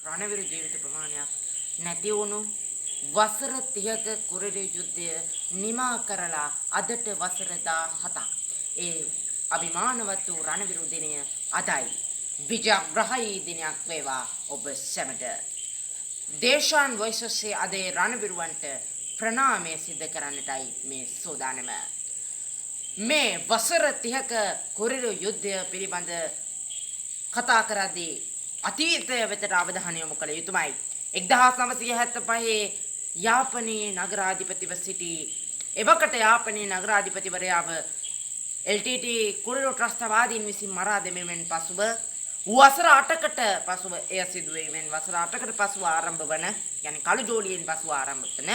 රණවිරු ජීවිත ප්‍රමාණයක් නැති වුණු වසර 30ක කුරිරු යුද්ධය නිමා කරලා අදට වසර 17ක් ඒ අභිමානවත් වූ රණවිරු දිනය අදයි විජයග්‍රහී දිනයක් වේවා ඔබ සැමට දේශාන් වොයිසස්සේ අදේ රණවිරුවන්ට ප්‍රණාමය සිද්ධ කරන්නටයි මේ සෝදානම මේ වසර 30ක කුරිරු යුද්ධය පිළිබඳ කතා කරද්දී අතීතය වෙතට අවධානය යොමු කළ යුතුමයි 1975 යාපනයේ නගරාධිපතිව සිටි එවකට යාපනයේ නගරාධිපතිවරයාව LTT කුරිරු ත්‍රස්තවාදීන් විසින් මරා දැමීමෙන් පසුව වසර 8කට පසුව එය සිදුවීමෙන් වසර 8කට පසුව ආරම්භ වන يعني කළු ජෝලියෙන් පසුව ආරම්භ වන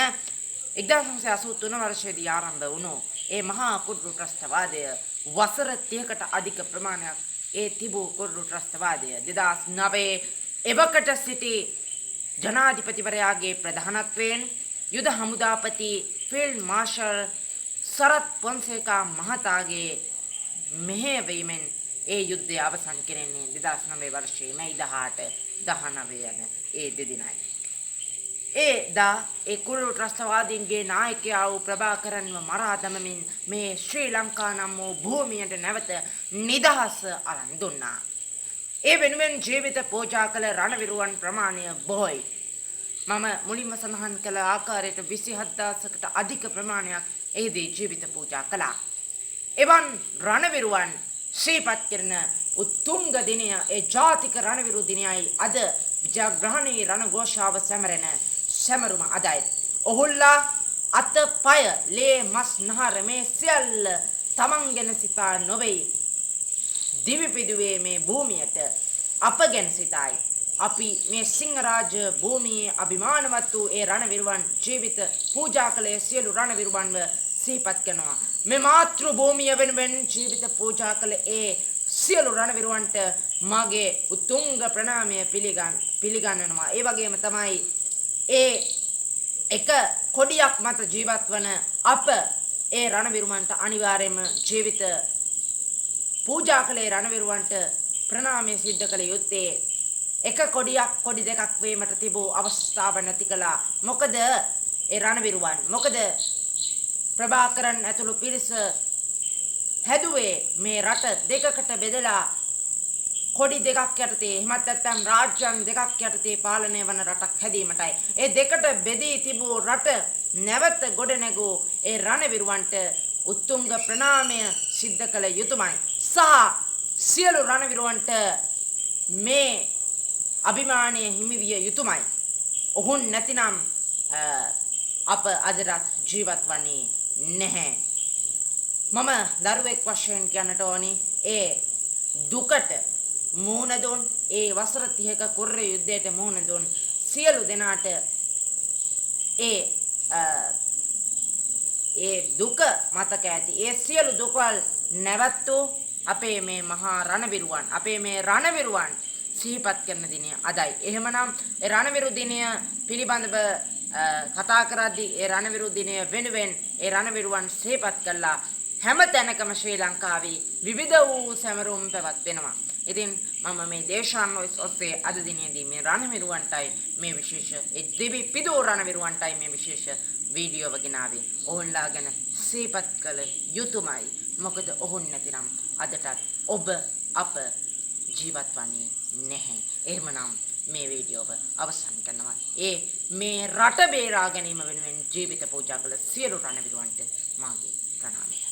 1983 වර්ෂයේදී ආරම්භ වුණු ඒ මහා කුරිරු ත්‍රස්තවාදය වසර 30කට අධික ප්‍රමාණයක් ඒ තිබූ කුරිරු ත්‍රස්තවාදය 2009 එවකට සිටි ජනාධිපතිවරයාගේ ප්‍රධානත්වයෙන් යුද හමුදාපති ෆීල්ඩ් මාර්ෂල් සරත් පොන්සේකා මහතාගේ මෙහෙයවීමෙන් ඒ යුද්ධය අවසන් කෙරෙන්නේ 2009 වර්ෂයේ මැයි 18 19 යන ඒ දෙදිනයි. ඒ කුරිරු ත්‍රස්තවාදීන්ගේ නායකයා වූ ප්‍රභාකරන්ව මරා දමමින් මේ ශ්‍රී ලංකා නම් වූ භූමියට නැවත නිදහස අරන් දුන්නා. ඒ වෙනුවෙන් ජීවිත පූජා කළ රණවිරුවන් ප්‍රමාණය බොහෝයි. මම මුලින්ම සඳහන් කළ ආකාරයට 27000කට අධික ප්‍රමාණයක් එහිදී ජීවිත පූජා කළා. එවන් රණවිරුවන් ශ්‍රීපත් කරන උතුංග දිනය ඒ ජාතික රණවිරු දිනයයි අද විජයග්‍රහණී රණඝෝෂාව සැමරෙන සැමරුම අදයි. ඔහුල්ලා අත පය ලේ මස් නහර මේ සියල්ල තමන් ගැන සිතා නොවේ දිවිපිදුවේ මේ භූමියට අප ගැන සිතයි. අපි මේ සිංහරාජ භූමියේ අභිමානවත් වූ ඒ රණවිරුවන් ජීවිත පූජා කළේ සියලු රණවිරුවන්ව සිහිපත් කරනවා. මේ මාතෘ භූමිය වෙනුවෙන් ජීවිත පූජා කළ ඒ සියලු රණවිරුවන්ට මාගේ උතුංග ප්‍රණාමය පිළිගන්වනවා. ඒ වගේම තමයි ඒ එක කොඩියක් මත ජීවත් වන අප ඒ රණවිරුවන්ට අනිවාර්යයෙන්ම ජීවිත පූජා කළේ රණවිරුවන්ට ප්‍රණාමය සිද්ධ කළ යුත්තේ එක කොඩියක් කොඩි දෙකක් වීමට තිබූ අවස්ථාව නැති කළා. මොකද ඒ රණවිරුවන් මොකද ප්‍රභාකරන් ඇතුළු පිරිස හැදුවේ මේ රට දෙකකට බෙදලා කොඩි දෙකක් යටතේ එහෙමත් නැත්නම් රාජ්‍යයන් දෙකක් යටතේ පාලනය වන රටක් හැදීමටයි. ඒ දෙකට බෙදී තිබූ රට නැවත ගොඩනැගූ ඒ රණවිරුවන්ට උතුංග ප්‍රණාමය සිද්ධ කළ යුතුමයි. සහ සියලු රණවිරුවන්ට මේ අභිමානය හිමි විය යුතුමයි. ඔවුන් නැතිනම් අප අදටත් ජීවත් වන්නේ නැහැ. මම දරුවෙක් වශයෙන් කියන්නට ඕනි ඒ දුකට මුහුණ දුන් ඒ වසර 30ක කුරිරු යුද්ධයට මුහුණ දුන් සියලු දෙනාට ඒ දුක මතක ඇති. ඒ සියලු දුකවල් නැවැත්වූ අපේ මේ මහා රණවිරුවන් අපේ මේ රණවිරුවන් සිහිපත් කරන දිනය අදයි. එහෙමනම් ඒ රණවිරු දිනය පිළිබඳව කතා කරද්දී ඒ රණවිරු දිනය වෙනුවෙන් ඒ රණවිරුවන් සිහිපත් කළා. හැම තැනකම ශ්‍රී ලංකාවේ විවිධ වූ සැමරුම් පැවැත්වෙනවා. ඉතින් මම මේ දේශාන් වොයිස් ඔස්සේ අද දිනේදී මේ රණවිරුවන්ටයි මේ විශේෂ ඒ දෙවි පිදෝ රණවිරුවන්ටයි මේ විශේෂ වීඩියෝ වගිනාවේ. ඔවුන්ලා ගැන සිහිපත් කළ යුතුමයි. මොකද ඔවුන් නැතිනම් අදටත් ඔබ අප ජීවත් වන්නේ නැහැ. එහෙමනම් මේ වීඩියෝව අවසන් කරනවා. මේ රට බේරා ගැනීම වෙනුවෙන් ජීවිත පූජා කළ සියලු රණවිරුවන්ට මාගේ ප්‍රණාමය.